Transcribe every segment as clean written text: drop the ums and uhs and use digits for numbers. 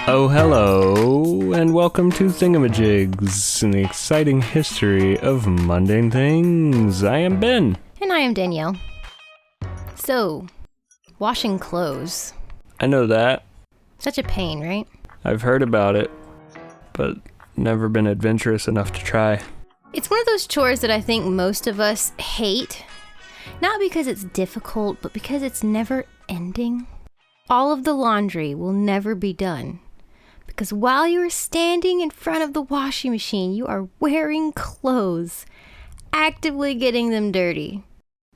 Oh, hello, and welcome to Thingamajigs, and the exciting history of mundane things. I am Ben. And I am Danielle. So, washing clothes. I know that. Such a pain, right? I've heard about it, but never been adventurous enough to try. It's one of those chores that I think most of us hate. Not because it's difficult, but because it's never ending. All of the laundry will never be done. Because while you are standing in front of the washing machine, you are wearing clothes, actively getting them dirty.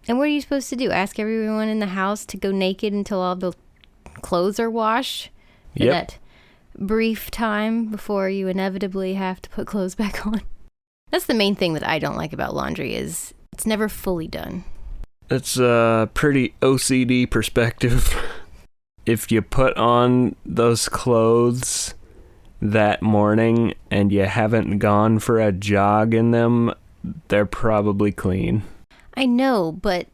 And what are you supposed to do? Ask everyone in the house to go naked until all the clothes are washed? For that brief time before you inevitably have to put clothes back on. That's the main thing that I don't like about laundry is it's never fully done. It's a pretty OCD perspective. If you put on those clothes that morning and you haven't gone for a jog in them, they're probably clean. I know, but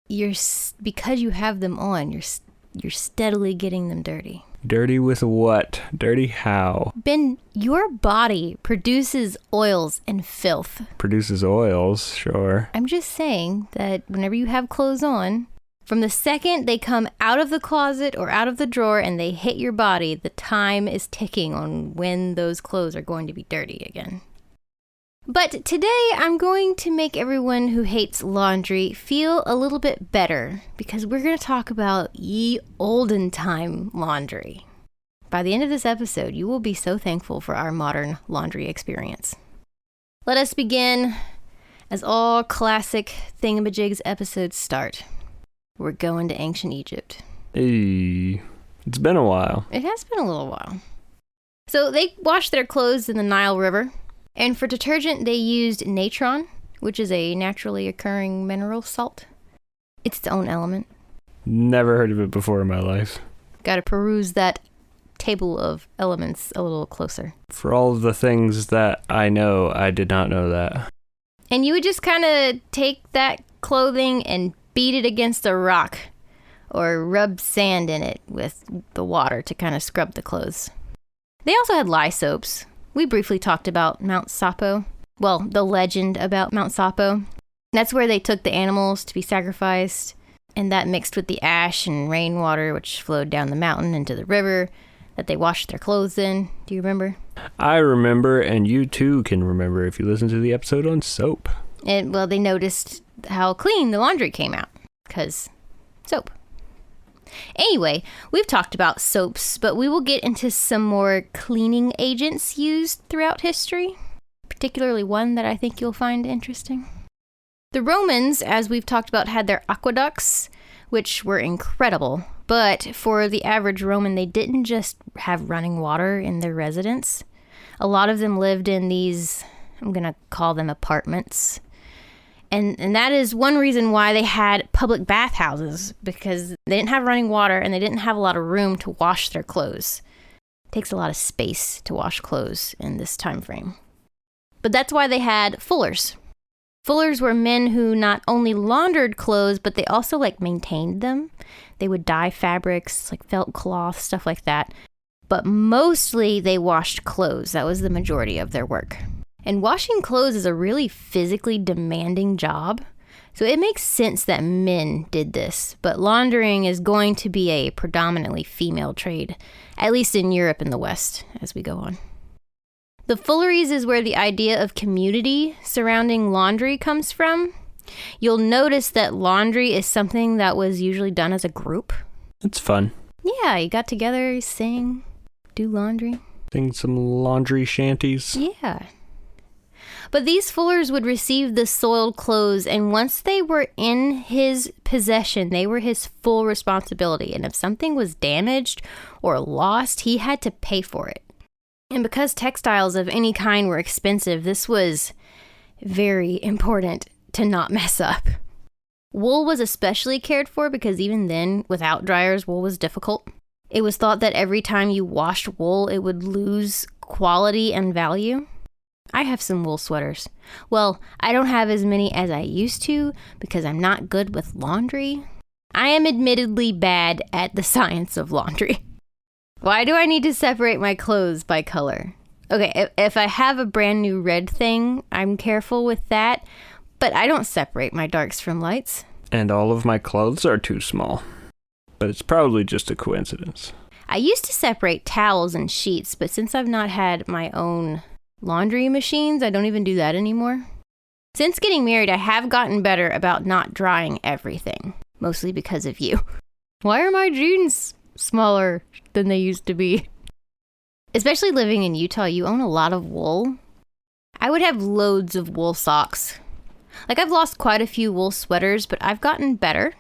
because you have them on, you're steadily getting them dirty. Dirty with what? Dirty how? Ben, your body produces oils and filth. Produces oils, sure. I'm just saying that whenever you have clothes on, from the second they come out of the closet or out of the drawer and they hit your body, the time is ticking on when those clothes are going to be dirty again. But today I'm going to make everyone who hates laundry feel a little bit better because we're going to talk about ye olden time laundry. By the end of this episode, you will be so thankful for our modern laundry experience. Let us begin as all classic Thingamajigs episodes start. We're going to ancient Egypt. Hey, it's been a while. It has been a little while. So they washed their clothes in the Nile River. And for detergent, they used natron, which is a naturally occurring mineral salt. It's its own element. Never heard of it before in my life. Got to peruse that table of elements a little closer. For all of the things that I know, I did not know that. And you would just kind of take that clothing and beat it against a rock or rub sand in it with the water to kind of scrub the clothes. They also had lye soaps. We briefly talked about Mount Sapo. Well, the legend about Mount Sapo. That's where they took the animals to be sacrificed, and that mixed with the ash and rainwater which flowed down the mountain into the river that they washed their clothes in. Do you remember? I remember, and you too can remember if you listen to the episode on soap. And, well, they noticed how clean the laundry came out, because soap. Anyway, we've talked about soaps, but we will get into some more cleaning agents used throughout history, particularly one that I think you'll find interesting. The Romans, as we've talked about, had their aqueducts, which were incredible, but for the average Roman, they didn't just have running water in their residence. A lot of them lived in these, I'm going to call them apartments. And that is one reason why they had public bathhouses, because they didn't have running water and they didn't have a lot of room to wash their clothes. It takes a lot of space to wash clothes in this time frame. But that's why they had fullers. Fullers were men who not only laundered clothes, but they also maintained them. They would dye fabrics, like felt cloth, stuff like that. But mostly they washed clothes. That was the majority of their work. And washing clothes is a really physically demanding job, so it makes sense that men did this, but laundering is going to be a predominantly female trade, at least in Europe and the West, as we go on. The fulleries is where the idea of community surrounding laundry comes from. You'll notice that laundry is something that was usually done as a group. It's fun. Yeah, you got together, you sing, do laundry. Sing some laundry shanties. Yeah. But these fullers would receive the soiled clothes, and once they were in his possession, they were his full responsibility. And if something was damaged or lost, he had to pay for it. And because textiles of any kind were expensive, this was very important to not mess up. Wool was especially cared for because even then, without dryers, wool was difficult. It was thought that every time you washed wool, it would lose quality and value. I have some wool sweaters. Well, I don't have as many as I used to because I'm not good with laundry. I am admittedly bad at the science of laundry. Why do I need to separate my clothes by color? Okay, if I have a brand new red thing, I'm careful with that, but I don't separate my darks from lights. And all of my clothes are too small. But it's probably just a coincidence. I used to separate towels and sheets, but since I've not had my own laundry machines, I don't even do that anymore. Since getting married, I have gotten better about not drying everything, mostly because of you. Why are my jeans smaller than they used to be? Especially living in Utah, you own a lot of wool. I would have loads of wool socks. Like, I've lost quite a few wool sweaters, but I've gotten better.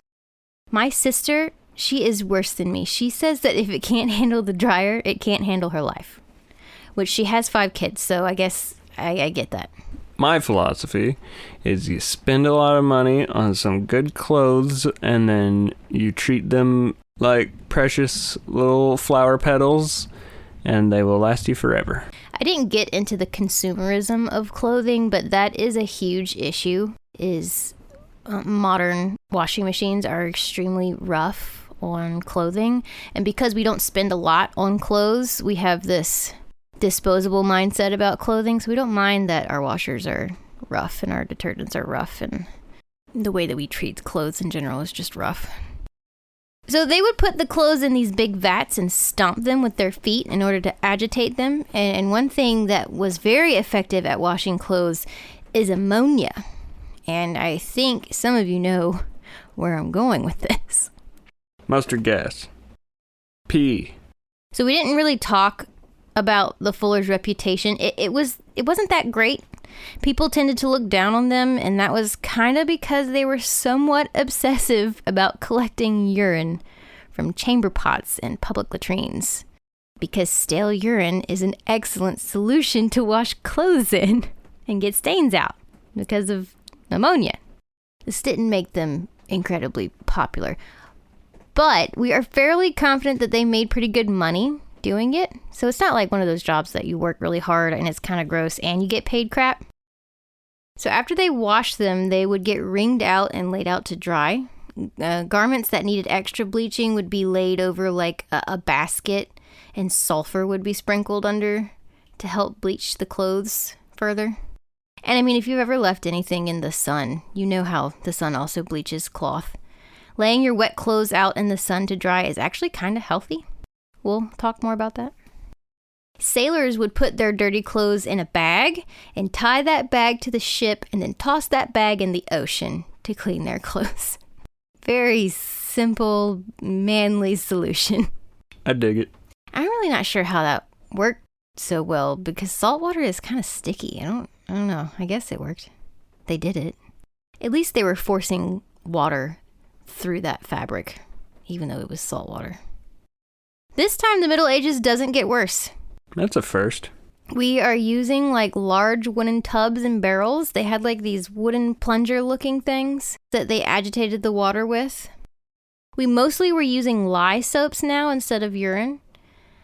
My sister, she is worse than me. She says that if it can't handle the dryer, it can't handle her life. Which she has 5 kids, so I guess I get that. My philosophy is you spend a lot of money on some good clothes and then you treat them like precious little flower petals and they will last you forever. I didn't get into the consumerism of clothing, but that is a huge issue. Modern washing machines are extremely rough on clothing, and because we don't spend a lot on clothes, we have this disposable mindset about clothing, so we don't mind that our washers are rough and our detergents are rough, and the way that we treat clothes in general is just rough. So they would put the clothes in these big vats and stomp them with their feet in order to agitate them, and one thing that was very effective at washing clothes is ammonia, and I think some of you know where I'm going with this. Mustard gas. Pee. So we didn't really talk about the Fuller's reputation. It wasn't that great. People tended to look down on them, and that was kind of because they were somewhat obsessive about collecting urine from chamber pots and public latrines. Because stale urine is an excellent solution to wash clothes in and get stains out because of ammonia. This didn't make them incredibly popular. But we are fairly confident that they made pretty good money doing it. So it's not like one of those jobs that you work really hard and it's kind of gross and you get paid crap. So after they washed them, they would get wringed out and laid out to dry. Garments that needed extra bleaching would be laid over like a basket, and sulfur would be sprinkled under to help bleach the clothes further. And I mean, if you've ever left anything in the sun, you know how the sun also bleaches cloth. Laying your wet clothes out in the sun to dry is actually kind of healthy. We'll talk more about that. Sailors would put their dirty clothes in a bag and tie that bag to the ship and then toss that bag in the ocean to clean their clothes. Very simple, manly solution. I dig it. I'm really not sure how that worked so well because salt water is kind of sticky. I don't know. I guess it worked. They did it. At least they were forcing water through that fabric, even though it was salt water. This time, the Middle Ages doesn't get worse. That's a first. We are using like large wooden tubs and barrels. They had like these wooden plunger looking things that they agitated the water with. We mostly were using lye soaps now instead of urine.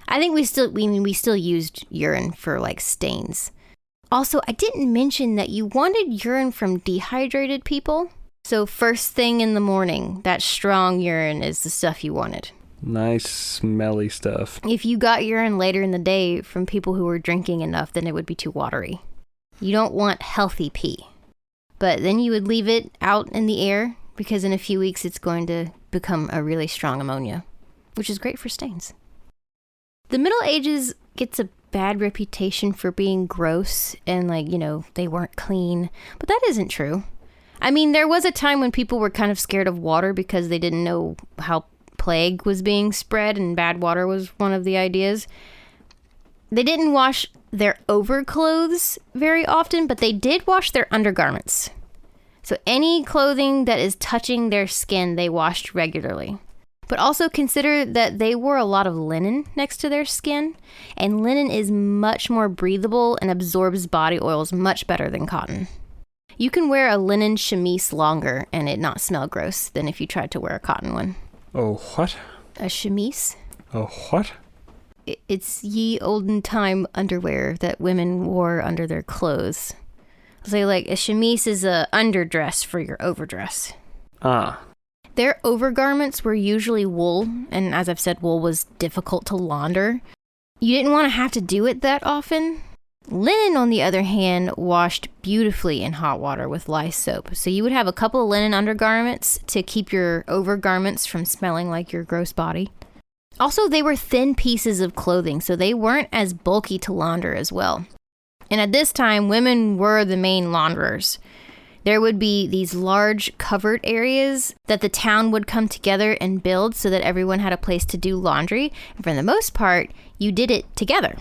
I think we still used urine for like stains. Also, I didn't mention that you wanted urine from dehydrated people. So first thing in the morning, that strong urine is the stuff you wanted. Nice, smelly stuff. If you got urine later in the day from people who were drinking enough, then it would be too watery. You don't want healthy pee. But then you would leave it out in the air because in a few weeks it's going to become a really strong ammonia, which is great for stains. The Middle Ages gets a bad reputation for being gross and they weren't clean, but that isn't true. I mean, there was a time when people were kind of scared of water because they didn't know how plague was being spread and bad water was one of the ideas. They didn't wash their overclothes very often, but they did wash their undergarments. So any clothing that is touching their skin, they washed regularly. But also consider that they wore a lot of linen next to their skin, and linen is much more breathable and absorbs body oils much better than cotton. You can wear a linen chemise longer and it not smell gross than if you tried to wear a cotton one. Oh, what? A chemise? Oh, what? It's ye olden time underwear that women wore under their clothes. So like a chemise is a underdress for your overdress. Ah. Their overgarments were usually wool, and as I've said, wool was difficult to launder. You didn't want to have to do it that often. Linen, on the other hand, washed beautifully in hot water with lye soap. So you would have a couple of linen undergarments to keep your overgarments from smelling like your gross body. Also, they were thin pieces of clothing, so they weren't as bulky to launder as well. And at this time, women were the main launderers. There would be these large covered areas that the town would come together and build so that everyone had a place to do laundry. And for the most part, you did it together.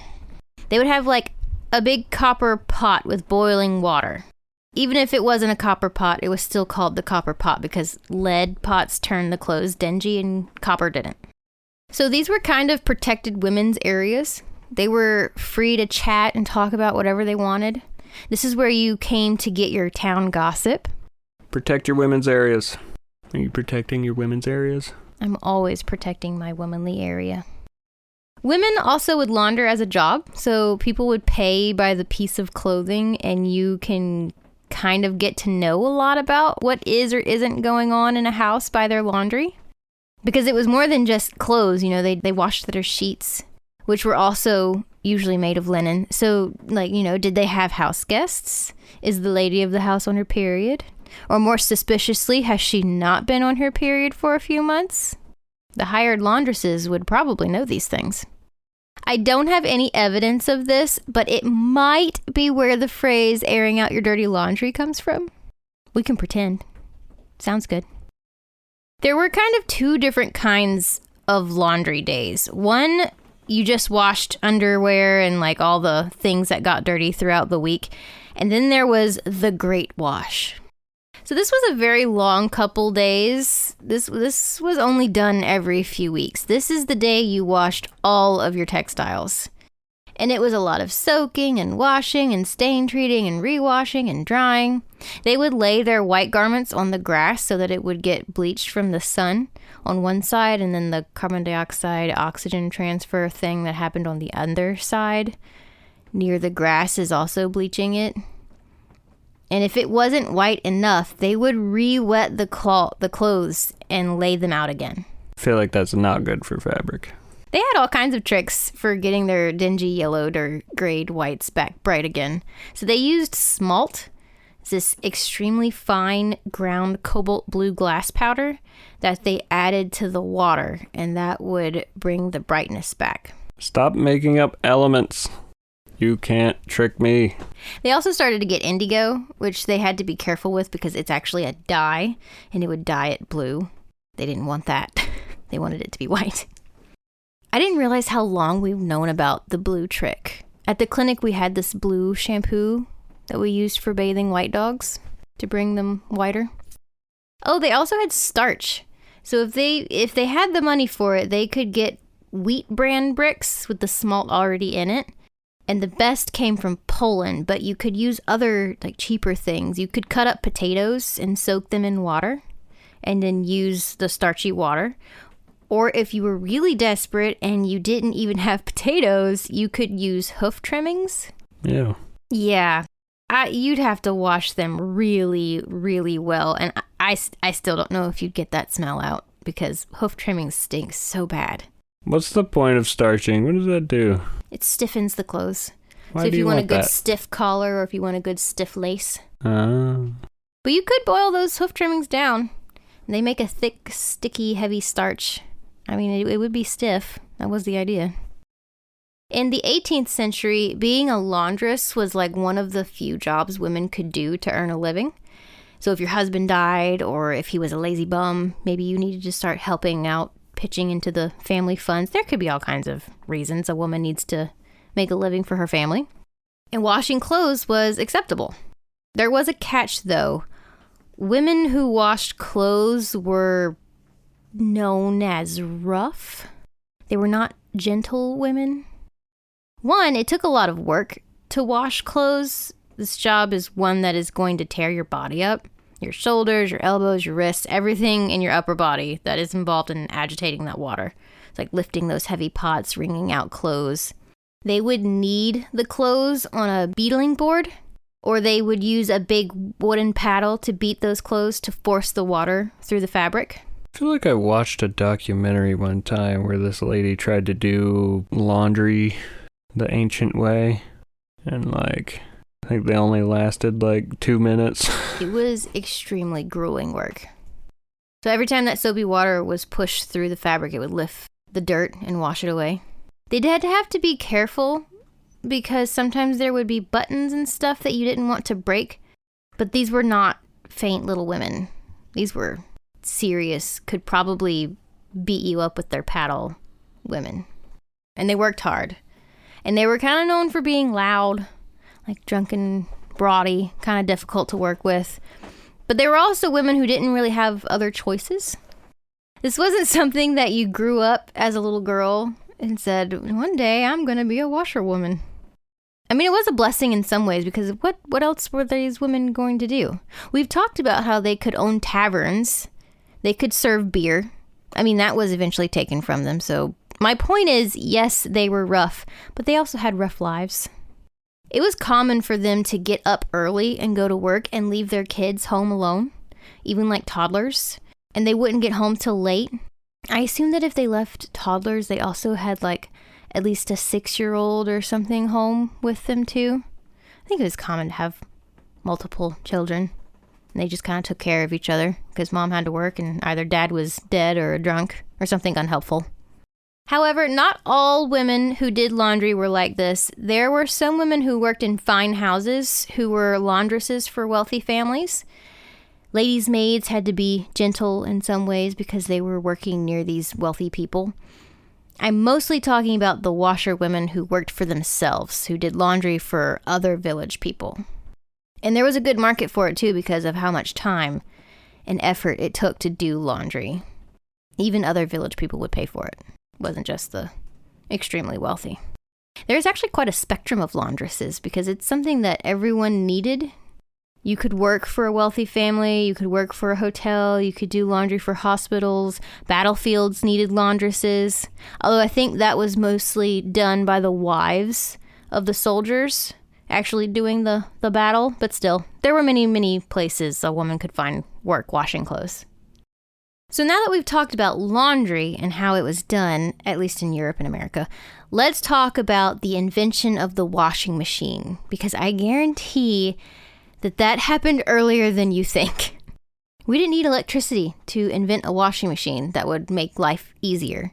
They would have like a big copper pot with boiling water. Even if it wasn't a copper pot, it was still called the copper pot because lead pots turned the clothes dingy and copper didn't. So these were kind of protected women's areas. They were free to chat and talk about whatever they wanted. This is where you came to get your town gossip. Protect your women's areas. Are you protecting your women's areas? I'm always protecting my womanly area. Women also would launder as a job, so people would pay by the piece of clothing, and you can kind of get to know a lot about what is or isn't going on in a house by their laundry. Because it was more than just clothes, they washed their sheets, which were also usually made of linen. So, did they have house guests? Is the lady of the house on her period? Or more suspiciously, has she not been on her period for a few months? The hired laundresses would probably know these things. I don't have any evidence of this, but it might be where the phrase airing out your dirty laundry comes from. We can pretend. Sounds good. There were kind of two different kinds of laundry days. One, you just washed underwear and all the things that got dirty throughout the week. And then there was the Great Wash. So this was a very long couple days. This was only done every few weeks. This is the day you washed all of your textiles. And it was a lot of soaking and washing and stain treating and rewashing and drying. They would lay their white garments on the grass so that it would get bleached from the sun on one side, and then the carbon dioxide oxygen transfer thing that happened on the other side near the grass is also bleaching it. And if it wasn't white enough, they would re-wet the clothes and lay them out again. I feel like that's not good for fabric. They had all kinds of tricks for getting their dingy yellowed or grayed whites back bright again. So they used smalt, this extremely fine ground cobalt blue glass powder that they added to the water, and that would bring the brightness back. Stop making up elements. You can't trick me. They also started to get indigo, which they had to be careful with because it's actually a dye, and it would dye it blue. They didn't want that. They wanted it to be white. I didn't realize how long we've known about the blue trick. At the clinic, we had this blue shampoo that we used for bathing white dogs to bring them whiter. Oh, they also had starch. So if they had the money for it, they could get wheat bran bricks with the smalt already in it. And the best came from Poland, but you could use other cheaper things. You could cut up potatoes and soak them in water and then use the starchy water. Or if you were really desperate and you didn't even have potatoes, you could use hoof trimmings. Yeah. Yeah. You'd have to wash them really, really well. And I still don't know if you'd get that smell out because hoof trimmings stink so bad. What's the point of starching? What does that do? It stiffens the clothes. Why so if do you want a good that? stiff collar or if you want a good stiff lace. Oh. But you could boil those hoof trimmings down. And they make a thick, sticky, heavy starch. I mean, it would be stiff. That was the idea. In the 18th century, being a laundress was one of the few jobs women could do to earn a living. So if your husband died or if he was a lazy bum, maybe you needed to start helping out, pitching into the family funds. There could be all kinds of reasons a woman needs to make a living for her family. And washing clothes was acceptable. There was a catch, though. Women who washed clothes were known as rough. They were not gentle women. One, it took a lot of work to wash clothes. This job is one that is going to tear your body up. Your shoulders, your elbows, your wrists, everything in your upper body that is involved in agitating that water. It's like lifting those heavy pots, wringing out clothes. They would knead the clothes on a beetling board, or they would use a big wooden paddle to beat those clothes to force the water through the fabric. I feel like I watched a documentary one time where this lady tried to do laundry the ancient way, and like, I think they only lasted like 2 minutes. It was extremely grueling work. So every time that soapy water was pushed through the fabric, it would lift the dirt and wash it away. They did have to be careful because sometimes there would be buttons and stuff that you didn't want to break, but these were not faint little women. These were serious, could probably beat you up with their paddle women. And they worked hard. And they were kind of known for being loud, like drunken, brawdy, kind of difficult to work with. But they were also women who didn't really have other choices. This wasn't something that you grew up as a little girl and said, one day I'm going to be a washerwoman. I mean, it was a blessing in some ways because what else were these women going to do? We've talked about how they could own taverns. They could serve beer. I mean, that was eventually taken from them. So my point is, yes, they were rough, but they also had rough lives. It was common for them to get up early and go to work and leave their kids home alone, even like toddlers, and they wouldn't get home till late. I assume that if they left toddlers, they also had like at least a 6-year-old or something home with them too. I think it was common to have multiple children. And they just kind of took care of each other because mom had to work and either dad was dead or drunk or something unhelpful. However, not all women who did laundry were like this. There were some women who worked in fine houses who were laundresses for wealthy families. Ladies' maids had to be gentle in some ways because they were working near these wealthy people. I'm mostly talking about the washerwomen who worked for themselves, who did laundry for other village people. And there was a good market for it too because of how much time and effort it took to do laundry. Even other village people would pay for it. It wasn't just the extremely wealthy. There's actually quite a spectrum of laundresses because it's something that everyone needed. You could work for a wealthy family, you could work for a hotel, you could do laundry for hospitals, battlefields needed laundresses. Although I think that was mostly done by the wives of the soldiers actually doing the battle, but still, there were many places a woman could find work washing clothes. So now that we've talked about laundry and how it was done, at least in Europe and America, let's talk about the invention of the washing machine, because I guarantee that happened earlier than you think. We didn't need electricity to invent a washing machine that would make life easier.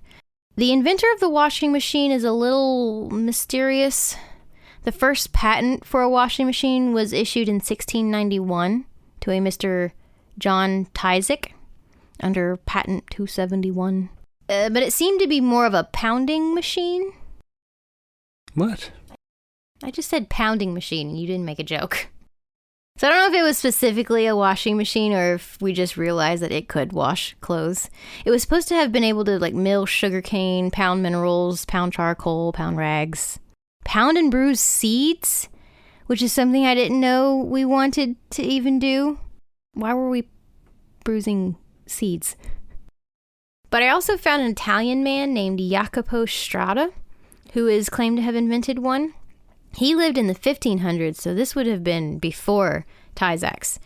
The inventor of the washing machine is a little mysterious. The first patent for a washing machine was issued in 1691 to a Mr. John Tyzik under patent 271. But it seemed to be more of a pounding machine. What? I just said pounding machine and you didn't make a joke. So I don't know if it was specifically a washing machine or if we just realized that it could wash clothes. It was supposed to have been able to like mill sugarcane, pound minerals, pound charcoal, pound rags, pound and bruise seeds, which is something I didn't know we wanted to even do. Why were we bruising seeds? But I also found an Italian man named Jacopo Strada, who is claimed to have invented one. He lived in the 1500s, so this would have been before Tyzak's.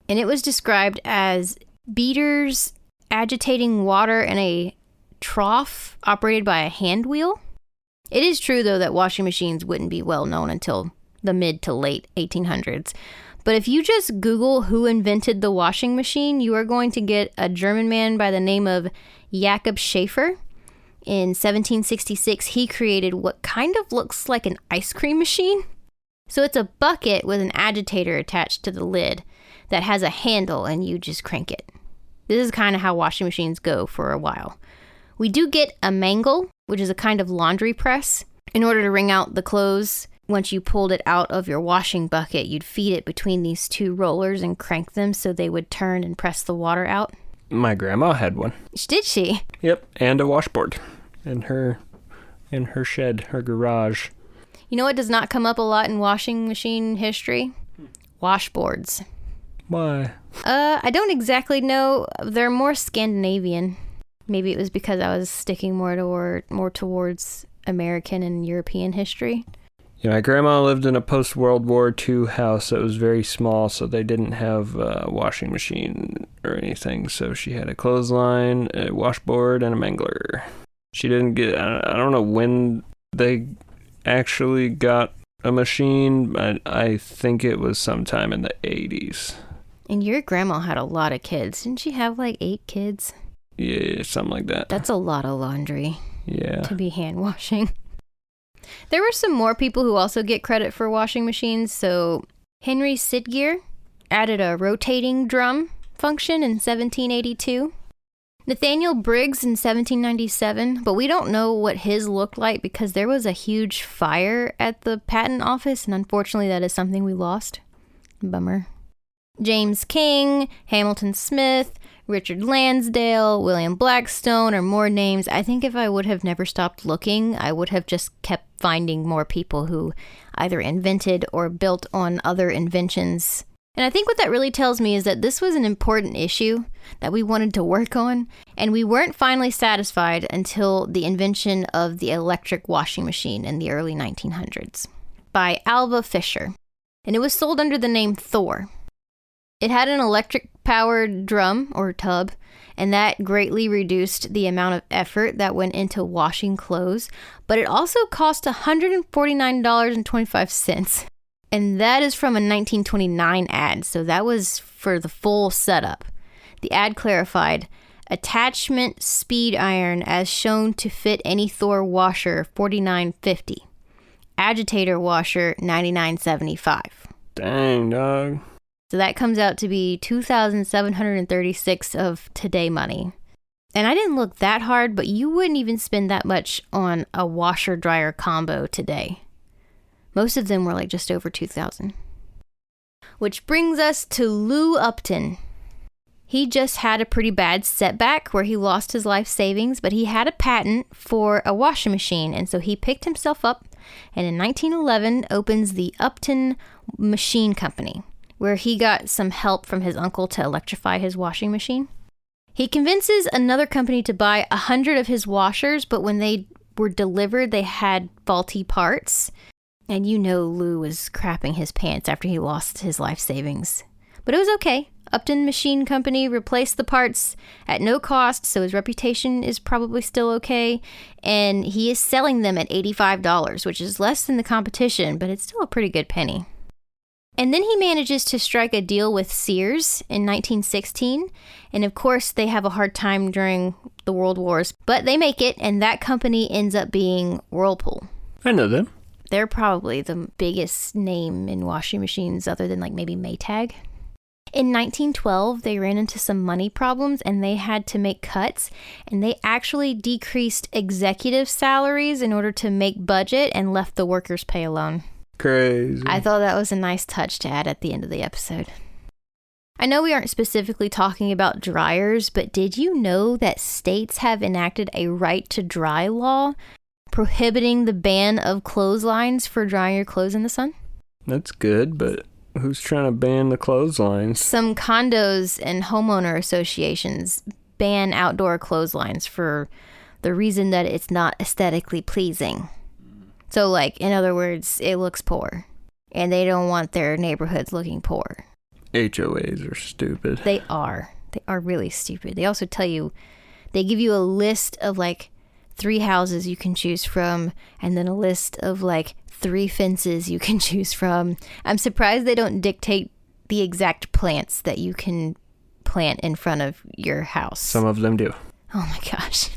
And it was described as beaters agitating water in a trough operated by a hand wheel. It is true, though, that washing machines wouldn't be well known until the mid to late 1800s. But if you just Google who invented the washing machine, you are going to get a German man by the name of Jakob Schaefer. In 1766, he created what kind of looks like an ice cream machine. So it's a bucket with an agitator attached to the lid that has a handle and you just crank it. This is kind of how washing machines go for a while. We do get a mangle, which is a kind of laundry press. In order to wring out the clothes, once you pulled it out of your washing bucket, you'd feed it between these two rollers and crank them so they would turn and press the water out. My grandma had one. Did she? Yep, and a washboard in her shed, her garage. You know what does not come up a lot in washing machine history? Washboards. Why? I don't exactly know. They're more Scandinavian. Maybe it was because I was sticking more towards American and European history. Yeah, my grandma lived in a post-World War II house that was very small, so they didn't have a washing machine or anything. So she had a clothesline, a washboard, and a mangler. She didn't get... I don't know when they actually got a machine, but I think it was sometime in the 80s. And your grandma had a lot of kids. Didn't she have like 8 kids? Yeah, something like that. That's a lot of laundry. Yeah. To be hand washing. There were some more people who also get credit for washing machines. So Henry Sidgear added a rotating drum function in 1782. Nathaniel Briggs in 1797, but we don't know what his looked like because there was a huge fire at the patent office, and unfortunately that is something we lost. Bummer. James King, Hamilton Smith, Richard Lansdale, William Blackstone, or more names. I think if I would have never stopped looking, I would have just kept finding more people who either invented or built on other inventions. And I think what that really tells me is that this was an important issue that we wanted to work on, and we weren't finally satisfied until the invention of the electric washing machine in the early 1900s by Alva Fisher. And it was sold under the name Thor. It had an electric-powered drum or tub, and that greatly reduced the amount of effort that went into washing clothes, but it also cost $149.25. And that is from a 1929 ad, so that was for the full setup. The ad clarified, attachment speed iron as shown to fit any Thor washer, $49.50. Agitator washer, $99.75. Dang, dog. So that comes out to be $2,736 of today money. And I didn't look that hard, but you wouldn't even spend that much on a washer-dryer combo today. Most of them were like just over $2,000. Which brings us to Lou Upton. He just had a pretty bad setback where he lost his life savings, but he had a patent for a washing machine, and so he picked himself up, and in 1911 opens the Upton Machine Company, where he got some help from his uncle to electrify his washing machine. He convinces another company to buy 100 of his washers, but when they were delivered, they had faulty parts. And you know Lou was crapping his pants after he lost his life savings. But it was okay. Upton Machine Company replaced the parts at no cost, so his reputation is probably still okay. And he is selling them at $85, which is less than the competition, but it's still a pretty good penny. And then he manages to strike a deal with Sears in 1916. And of course, they have a hard time during the World Wars, but they make it, and that company ends up being Whirlpool. I know them. They're probably the biggest name in washing machines other than like maybe Maytag. In 1912, they ran into some money problems and they had to make cuts, and they actually decreased executive salaries in order to make budget and left the workers' pay alone. Crazy. I thought that was a nice touch to add at the end of the episode. I know we aren't specifically talking about dryers, but did you know that states have enacted a right to dry law prohibiting the ban of clotheslines for drying your clothes in the sun? That's good, but who's trying to ban the clotheslines? Some condos and homeowner associations ban outdoor clotheslines for the reason that it's not aesthetically pleasing. So, like, in other words, it looks poor, and they don't want their neighborhoods looking poor. HOAs are stupid. They are. They are really stupid. They also tell you, they give you a list of, like, 3 houses you can choose from, and then a list of, like, 3 fences you can choose from. I'm surprised they don't dictate the exact plants that you can plant in front of your house. Some of them do. Oh, my gosh.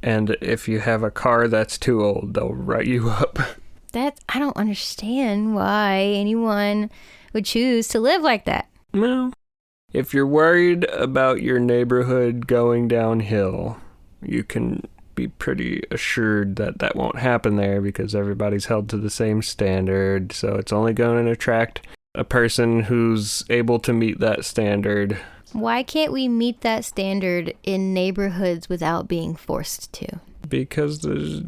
And if you have a car that's too old, they'll write you up. I don't understand why anyone would choose to live like that. No. If you're worried about your neighborhood going downhill, you can be pretty assured that that won't happen there because everybody's held to the same standard. So it's only going to attract a person who's able to meet that standard. Why can't we meet that standard in neighborhoods without being forced to? Because there's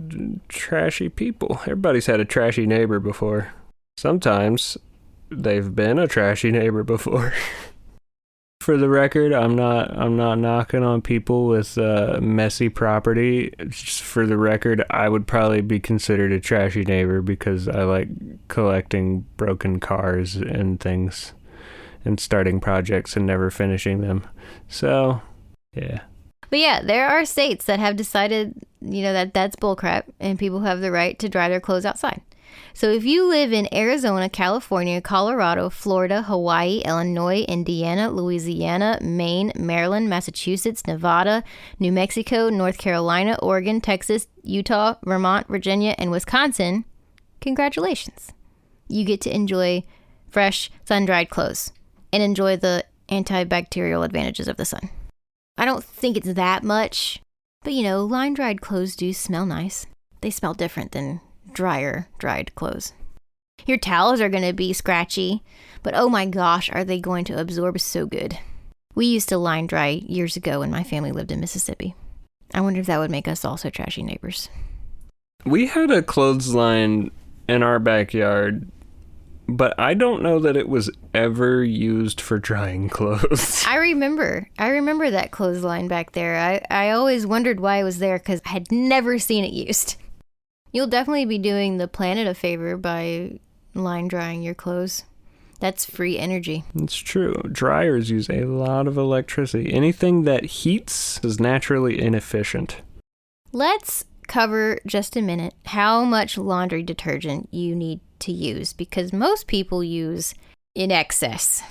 trashy people. Everybody's had a trashy neighbor before. Sometimes they've been a trashy neighbor before. For the record, I'm not knocking on people with messy property. Just for the record, I would probably be considered a trashy neighbor because I like collecting broken cars and things and starting projects and never finishing them. So, yeah. But yeah, there are states that have decided, that that's bullcrap and people have the right to dry their clothes outside. So if you live in Arizona, California, Colorado, Florida, Hawaii, Illinois, Indiana, Louisiana, Maine, Maryland, Massachusetts, Nevada, New Mexico, North Carolina, Oregon, Texas, Utah, Vermont, Virginia, and Wisconsin, congratulations. You get to enjoy fresh, sun-dried clothes and enjoy the antibacterial advantages of the sun. I don't think it's that much, but line-dried clothes do smell nice. They smell different than dried clothes. Your towels are going to be scratchy, but oh my gosh, are they going to absorb so good. We used to line dry years ago when my family lived in Mississippi. I wonder if that would make us also trashy neighbors. We had a clothesline in our backyard, but I don't know that it was ever used for drying clothes. I remember that clothesline back there. I always wondered why it was there because I had never seen it used. You'll definitely be doing the planet a favor by line drying your clothes. That's free energy. It's true. Dryers use a lot of electricity. Anything that heats is naturally inefficient. Let's cover just a minute how much laundry detergent you need to use because most people use in excess.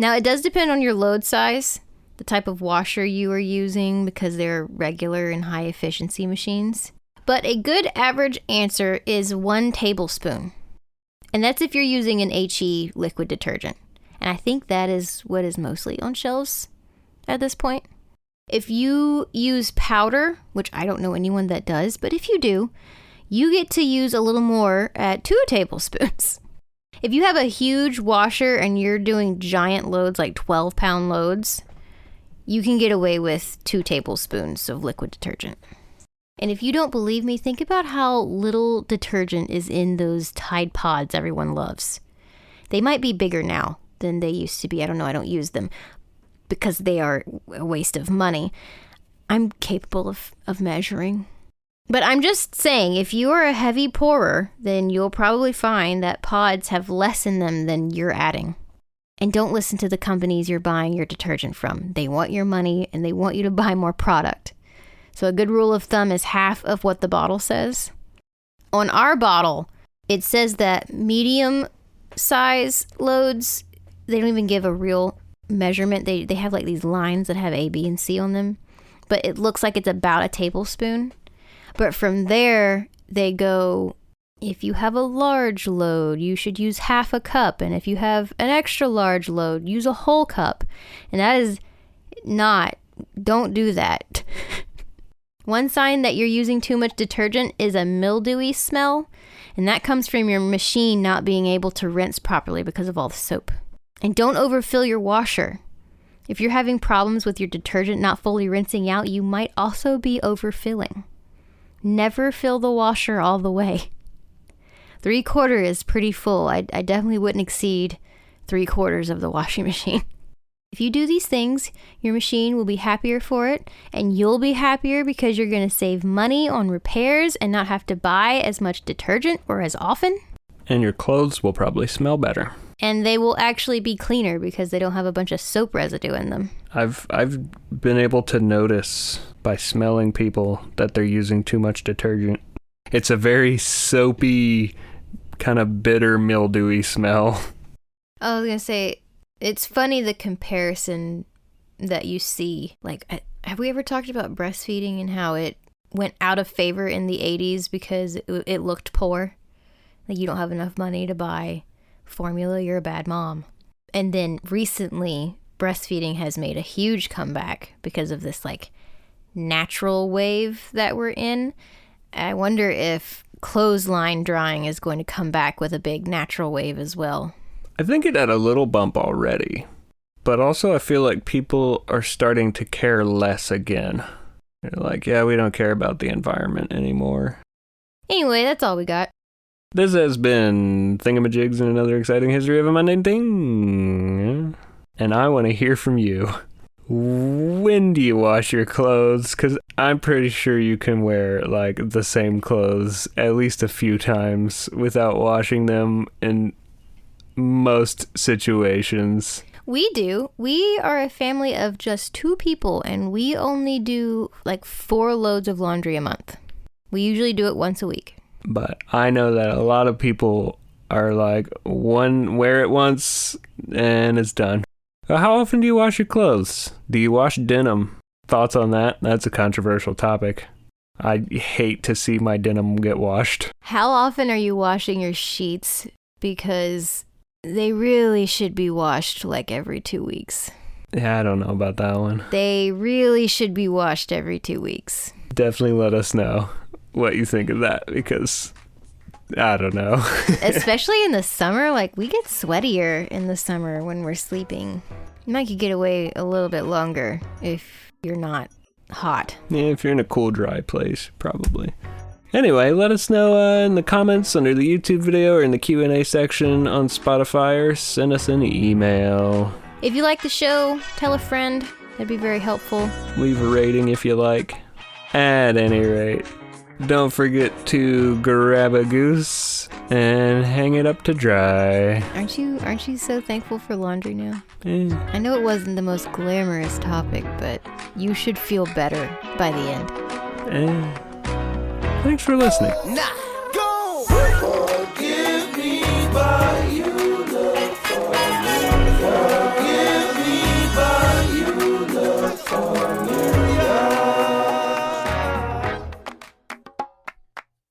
Now, it does depend on your load size, the type of washer you are using because they're regular and high efficiency machines. But a good average answer is 1 tablespoon. And that's if you're using an HE liquid detergent. And I think that is what is mostly on shelves at this point. If you use powder, which I don't know anyone that does, but if you do, you get to use a little more at 2 tablespoons. If you have a huge washer and you're doing giant loads, like 12-pound loads, you can get away with 2 tablespoons of liquid detergent. And if you don't believe me, think about how little detergent is in those Tide Pods everyone loves. They might be bigger now than they used to be. I don't know. I don't use them because they are a waste of money. I'm capable of measuring. But I'm just saying, if you are a heavy pourer, then you'll probably find that pods have less in them than you're adding. And don't listen to the companies you're buying your detergent from. They want your money and they want you to buy more product. So a good rule of thumb is half of what the bottle says. On our bottle, it says that medium size loads, they don't even give a real measurement. They have like these lines that have A, B, and C on them. But it looks like it's about a tablespoon. But from there, they go, if you have a large load, you should use half a cup. And if you have an extra large load, use a whole cup. And that is not, don't do that. One sign that you're using too much detergent is a mildewy smell, and that comes from your machine not being able to rinse properly because of all the soap. And don't overfill your washer. If you're having problems with your detergent not fully rinsing out, you might also be overfilling. Never fill the washer all the way. 3/4 is pretty full. I definitely wouldn't exceed 3/4 of the washing machine. If you do these things, your machine will be happier for it, and you'll be happier because you're going to save money on repairs and not have to buy as much detergent or as often. And your clothes will probably smell better. And they will actually be cleaner because they don't have a bunch of soap residue in them. I've been able to notice by smelling people that they're using too much detergent. It's a very soapy, kind of bitter, mildewy smell. I was going to say, it's funny the comparison that you see. Like, have we ever talked about breastfeeding and how it went out of favor in the 80s because it looked poor? Like, you don't have enough money to buy formula, you're a bad mom. And then recently, breastfeeding has made a huge comeback because of this, like, natural wave that we're in. I wonder if clothesline drying is going to come back with a big natural wave as well. I think it had a little bump already, but also I feel like people are starting to care less again. They're like, yeah, we don't care about the environment anymore. Anyway, that's all we got. This has been Thingamajigs and another exciting history of a mundane thing. And I want to hear from you. When do you wash your clothes? Because I'm pretty sure you can wear like the same clothes at least a few times without washing them in most situations. We do. We are a family of just 2 people, and we only do like 4 loads of laundry a month. We usually do it once a week. But I know that a lot of people are like, wear it once and it's done. How often do you wash your clothes? Do you wash denim? Thoughts on that? That's a controversial topic. I hate to see my denim get washed. How often are you washing your sheets? Because they really should be washed like every 2 weeks. Yeah, I don't know about that one. They really should be washed every 2 weeks. Definitely let us know what you think of that, because I don't know. Especially in the summer, like we get sweatier in the summer when we're sleeping. You might could get away a little bit longer if you're not hot. Yeah, if you're in a cool, dry place, probably. Anyway, let us know in the comments under the YouTube video or in the Q&A section on Spotify, or send us an email. If you like the show, tell a friend. That'd be very helpful. Leave a rating if you like. At any rate, don't forget to grab a goose and hang it up to dry. Aren't you so thankful for laundry now? Eh. I know it wasn't the most glamorous topic, but you should feel better by the end. Thanks for listening. Nah.